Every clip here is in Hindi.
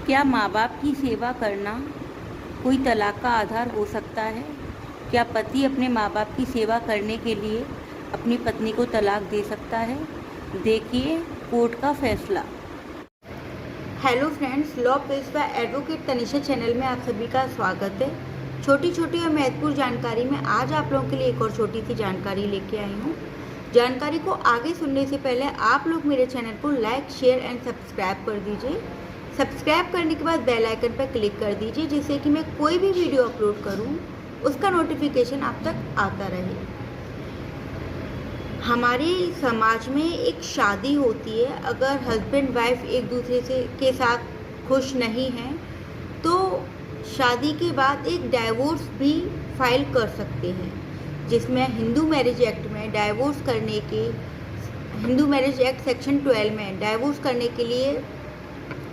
क्या माँ बाप की सेवा करना कोई तलाक का आधार हो सकता है? क्या पति अपने माँ बाप की सेवा करने के लिए अपनी पत्नी को तलाक दे सकता है? देखिए कोर्ट का फैसला। Hello friends, law page by advocate Tanisha channel में आप सभी का स्वागत है। छोटी छोटी और महत्वपूर्ण जानकारी में आज आप लोगों के लिए एक और छोटी सी जानकारी लेके आई हूँ। जानकारी को आगे सुनने से पहले आप लोग मेरे चैनल को लाइक, शेयर एंड सब्सक्राइब कर दीजिए। सब्सक्राइब करने के बाद बेल आइकन पर क्लिक कर दीजिए, जिससे कि मैं कोई भी वीडियो अपलोड करूँ उसका नोटिफिकेशन आप तक आता रहे। हमारे समाज में एक शादी होती है, अगर हस्बैंड वाइफ एक दूसरे से के साथ खुश नहीं हैं तो शादी के बाद एक डाइवोर्स भी फाइल कर सकते हैं, जिसमें हिंदू मैरिज एक्ट में हिंदू मैरिज एक्ट सेक्शन 12 में डाइवोर्स करने के लिए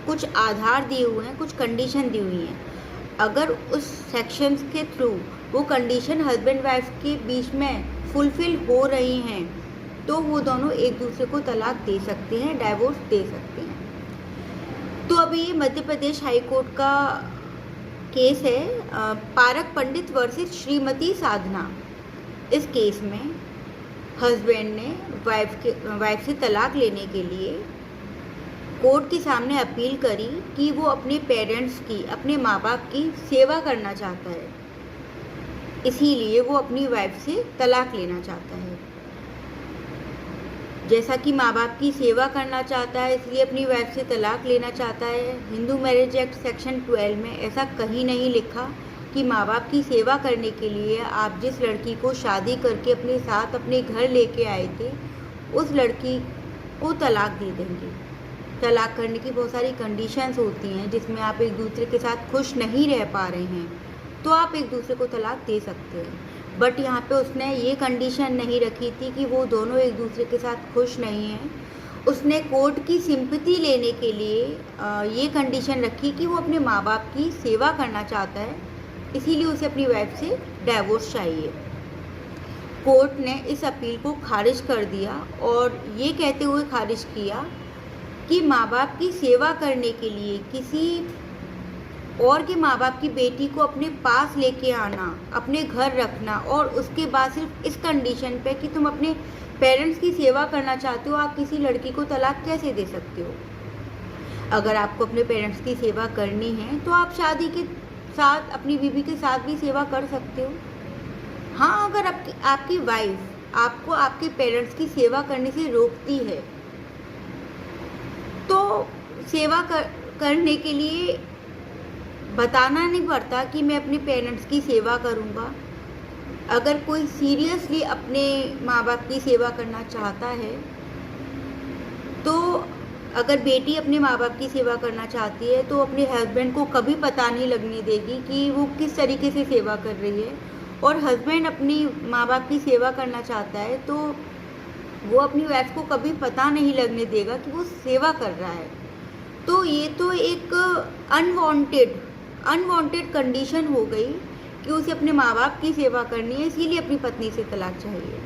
कुछ आधार दिए हुए हैं, कुछ कंडीशन दी हुई हैं। अगर उस सेक्शंस के थ्रू वो कंडीशन हस्बैंड वाइफ के बीच में फुलफिल हो रही हैं तो वो दोनों एक दूसरे को तलाक दे सकते हैं, डाइवोर्स दे सकते हैं। तो अभी ये मध्य प्रदेश हाई कोर्ट का केस है, पारक पंडित वर्सेस श्रीमती साधना। इस केस में हस्बैंड ने वाइफ से तलाक लेने के लिए कोर्ट के सामने अपील करी कि वो अपने पेरेंट्स की, अपने माँ बाप की सेवा करना चाहता है, इसीलिए वो अपनी वाइफ से तलाक लेना चाहता है। जैसा कि माँ बाप की सेवा करना चाहता है इसलिए अपनी वाइफ से तलाक लेना चाहता है। हिंदू मैरिज एक्ट सेक्शन 12 में ऐसा कहीं नहीं लिखा कि माँ बाप की सेवा करने के लिए आप जिस लड़की को शादी करके अपने साथ अपने घर लेके आए थे उस लड़की को तलाक दे देंगे। तलाक करने की बहुत सारी कंडीशंस होती हैं, जिसमें आप एक दूसरे के साथ खुश नहीं रह पा रहे हैं तो आप एक दूसरे को तलाक दे सकते हैं। बट यहाँ पे उसने ये कंडीशन नहीं रखी थी कि वो दोनों एक दूसरे के साथ खुश नहीं हैं। उसने कोर्ट की सिंपैथी लेने के लिए ये कंडीशन रखी कि वो अपने माँ बाप की सेवा करना चाहता है, इसीलिए उसे अपनी वाइफ से डाइवोर्स चाहिए। कोर्ट ने इस अपील को खारिज कर दिया और ये कहते हुए खारिज किया कि माँ बाप की सेवा करने के लिए किसी और के माँ बाप की बेटी को अपने पास लेके आना, अपने घर रखना और उसके बाद सिर्फ इस कंडीशन पे कि तुम अपने पेरेंट्स की सेवा करना चाहते हो, आप किसी लड़की को तलाक कैसे दे सकते हो? अगर आपको अपने पेरेंट्स की सेवा करनी है तो आप शादी के साथ अपनी बीवी के साथ भी सेवा कर सकते हो। हाँ, अगर आपकी वाइफ आपको आपके पेरेंट्स की सेवा करने से रोकती है तो सेवा करने के लिए बताना नहीं पड़ता कि मैं अपने पेरेंट्स की सेवा करूँगा। अगर कोई सीरियसली अपने माँ बाप की सेवा करना चाहता है तो अगर बेटी अपने माँ बाप की सेवा करना चाहती है तो अपने हस्बैंड को कभी पता नहीं लगने देगी कि वो किस तरीके से सेवा कर रही है। और हस्बैंड अपनी माँ बाप की सेवा करना चाहता है तो वो अपनी वाइफ को कभी पता नहीं लगने देगा कि वो सेवा कर रहा है। तो ये तो एक अनवांटेड कंडीशन हो गई कि उसे अपने माँ बाप की सेवा करनी है, इसीलिए अपनी पत्नी से तलाक चाहिए।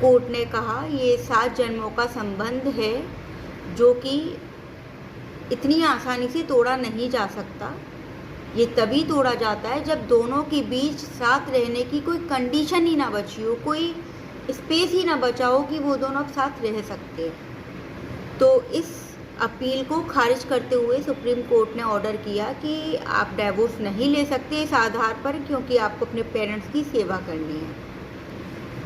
कोर्ट ने कहा ये 7 जन्मों का संबंध है जो कि इतनी आसानी से तोड़ा नहीं जा सकता। ये तभी तोड़ा जाता है जब दोनों के बीच साथ रहने की कोई कंडीशन ही ना बची हो, कोई स्पेस ही ना बचा हो कि वो दोनों अब साथ रह सकते हैं। तो इस अपील को खारिज करते हुए सुप्रीम कोर्ट ने ऑर्डर किया कि आप डाइवोर्स नहीं ले सकते इस आधार पर, क्योंकि आपको अपने पेरेंट्स की सेवा करनी है।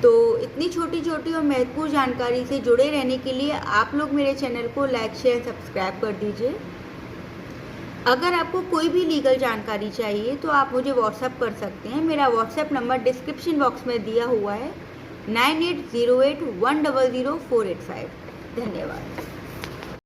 तो इतनी छोटी छोटी और महत्वपूर्ण जानकारी से जुड़े रहने के लिए आप लोग मेरे चैनल को लाइक, शेयर, सब्सक्राइब कर दीजिए। अगर आपको कोई भी लीगल जानकारी चाहिए तो आप मुझे व्हाट्सएप कर सकते हैं। मेरा व्हाट्सएप नंबर डिस्क्रिप्शन बॉक्स में दिया हुआ है 9808100485। धन्यवाद।